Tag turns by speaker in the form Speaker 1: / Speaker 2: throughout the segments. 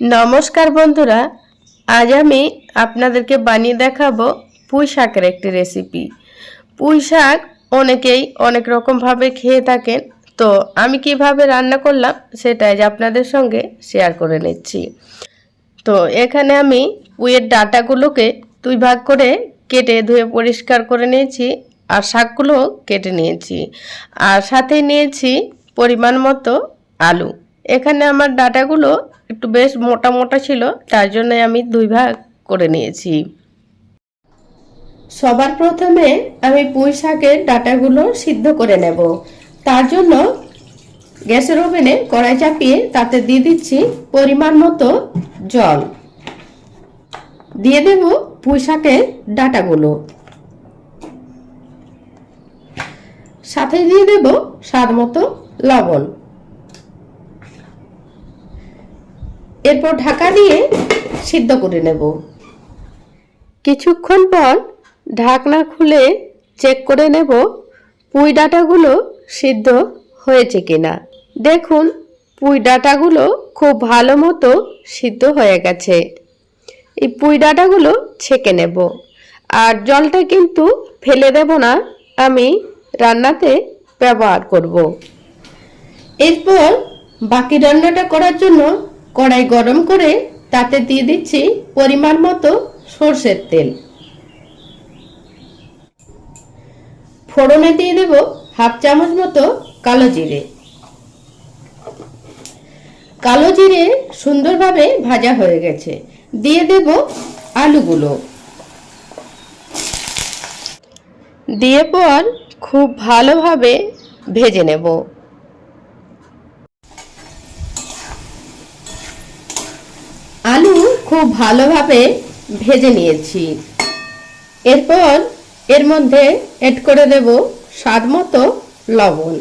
Speaker 1: নমস্কার বন্ধুরা, আজ আমি আপনাদেরকে বানিয়ে দেখাবো পুঁই শাকের একটি রেসিপি। পুঁই শাক অনেকেই অনেক রকমভাবে খেয়ে থাকেন, তো আমি কিভাবে রান্না করলাম সেটাই আপনাদের সঙ্গে শেয়ার করে নিচ্ছি। তো এখানে আমি পুঁইয়ের ডাঁটাগুলোকে দুই ভাগ করে কেটে ধুয়ে পরিষ্কার করে নিয়েছি, আর শাকগুলো কেটে নিয়েছি, আর সাথে নিয়েছি পরিমাণ মতো আলু। এখানে আমার ডাঁটাগুলো একটু বেশ মোটা মোটা ছিল, তার জন্য আমি দুই ভাগ করে নিয়েছি। সবার প্রথমে আমি পুঁই শাকের ডাঁটাগুলো সিদ্ধ করে নেব। তার জন্য গ্যাসের ওভেনে কড়াই চাপিয়ে তাতে দিয়ে দিচ্ছি পরিমাণ মতো জল, দিয়ে দেব পুঁই শাকের ডাঁটাগুলো, সাথে দিয়ে দেব স্বাদ মতো লবণ। এরপর ঢাকা দিয়ে সিদ্ধ করে নেব। কিছুক্ষণ পর ঢাকনা খুলে চেক করে নেব পুঁই ডাঁটাগুলো সিদ্ধ হয়েছে কিনা। দেখুন, পুঁই ডাঁটাগুলো খুব ভালো মতো সিদ্ধ হয়ে গেছে। এই পুঁই ডাঁটাগুলো ছেঁকে নেব, আর জলটা কিন্তু ফেলে দেব না, আমি রান্নাতে ব্যবহার করব। এরপর বাকি রান্নাটা করার জন্য কড়াই গরম করে তাতে দিয়ে দিচ্ছি পরিমাণ মতো সরষের তেল। ফোড়নে দিয়ে দেব হাফ চামচ মতো কালো জিরে। কালো জিরে সুন্দরভাবে ভাজা হয়ে গেছে, দিয়ে দেব আলুগুলো। দিয়ে পর খুব ভালোভাবে ভেজে নেব। আলু খুব ভালোভাবে ভেজে নিয়েছি। এরপর এর মধ্যে এড করে দেব স্বাদ মতো লবণ।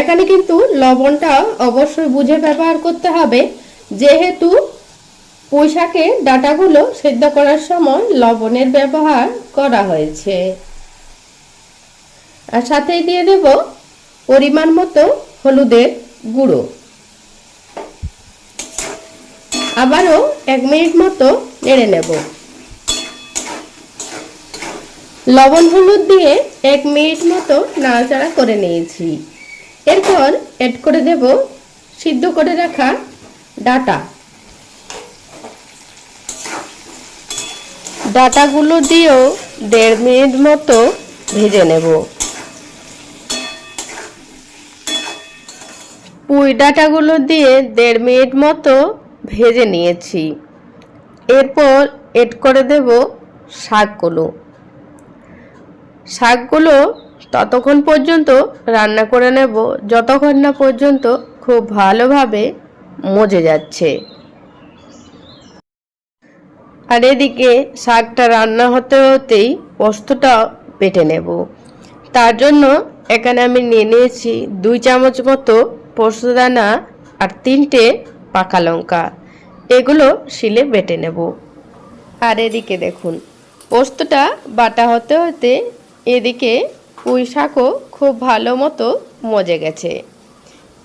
Speaker 1: এখানে কিন্তু লবণটা অবশ্যই বুঝে ব্যবহার করতে হবে, যেহেতু পুঁই শাকের ডাঁটাগুলো সেদ্ধ করার সময় লবণের ব্যবহার করা হয়েছে। আর সাথেই দিয়ে দেব পরিমাণ মতো হলুদের গুঁড়ো। আবারও 1 মিনিট মতো নেড়ে নেব। লবণ হলুদ দিয়ে 1 মিনিট মতো নাড়াচাড়া করে নিয়েছি। এরপর এড করে দেব সিদ্ধ করে রাখা ডাঁটা। ডাঁটাগুলো দিয়েও 1.5 মিনিট মতো ভেজে নেব। পুঁই ডাঁটাগুলো দিয়ে 1.5 মিনিট মতো ভেজে নিয়েছি। এরপর এড করে দেব শাকগুলো। শাকগুলো ততক্ষণ পর্যন্ত রান্না করে নেব যতক্ষণ না পর্যন্ত খুব ভালোভাবে মজে যাচ্ছে। আর এদিকে শাকটা রান্না হতে হতেই পোস্তটা বেটে নেব। তার জন্য এখানে আমি নিয়ে নিয়েছি 2 চামচ মতো পোস্তদানা আর 3টে পাকা লঙ্কা। এগুলো শিলে বেটে নেব। আর এদিকে দেখুন, পোস্তটা বাটা হতে হতে এদিকে পুঁই শাকও খুব ভালো মতো মজে গেছে।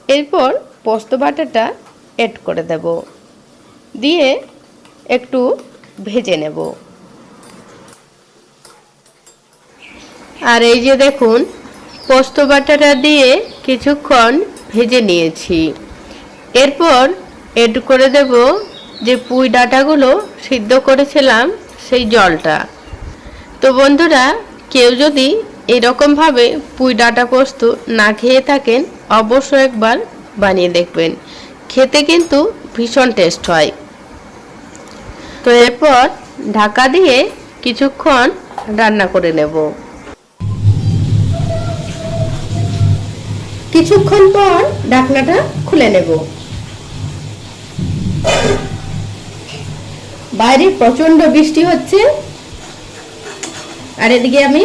Speaker 1: এরপর পোস্ত বাটাটা এড করে দেব, দিয়ে একটু ভেজে নেব। আর এই যে দেখুন, পোস্ত বাটাটা দিয়ে কিছুক্ষণ ভেজে নিয়েছি। এরপর এড করে দেব যে পুঁই ডাঁটাগুলো সিদ্ধ করেছিলাম সেই জলটা। তো বন্ধুরা, কেউ যদি এরকমভাবে পুঁই ডাঁটা পোস্ত না খেয়ে থাকেন, অবশ্যই একবার বানিয়ে দেখবেন, খেতে কিন্তু ভীষণ টেস্ট হয়। তো এরপর ঢাকা দিয়ে কিছুক্ষণ রান্না করে নেব। কিছুক্ষণ পর ঢাকনাটা খুলে নেব। বাইরে প্রচন্ড বৃষ্টি হচ্ছে, আর এদিকে আমি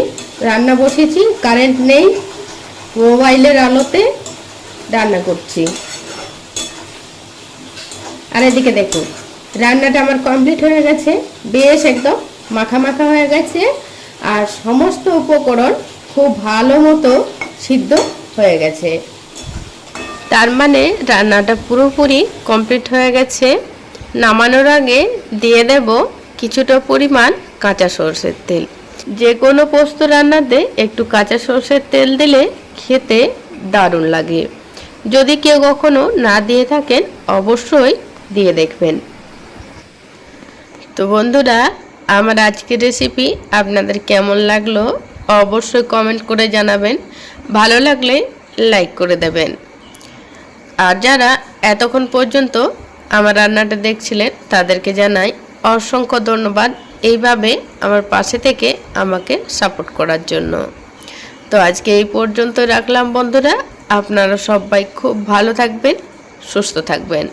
Speaker 1: রান্না বসেছি, কারেন্ট নেই, মোবাইলের আলোতে রান্না করছি। আর এদিকে দেখুন, রান্নাটা আমার কমপ্লিট হয়ে গেছে, বেশ একদম মাখা মাখা হয়ে গেছে, আর সমস্ত উপকরণ খুব ভালো মতো সিদ্ধ হয়ে গেছে। তার মানে রান্নাটা পুরোপুরি কমপ্লিট হয়ে গেছে। নামানোর আগে দিয়ে দেব কিছুটা পরিমাণ কাঁচা সরষের তেল। যে কোনো পোস্ত রান্নাতে একটু কাঁচা সরষের তেল দিলে খেতে দারুণ লাগে। যদি কেউ কখনো না দিয়ে থাকেন অবশ্যই দিয়ে দেখবেন। তো বন্ধুরা, আমার আজকের রেসিপি আপনাদের কেমন লাগলো অবশ্যই কমেন্ট করে জানাবেন। ভালো লাগলে লাইক করে দেবেন। আর যারা এতক্ষণ পর্যন্ত আমার রান্নাটা দেখছিলেন তাদেরকে জানাই অসংখ্য ধন্যবাদ এইভাবে আমার পাশে থেকে আমাকে সাপোর্ট করার জন্য। তো আজকে এই পর্যন্ত রাখলাম বন্ধুরা। আপনারা সবাই খুব ভালো থাকবেন, সুস্থ থাকবেন।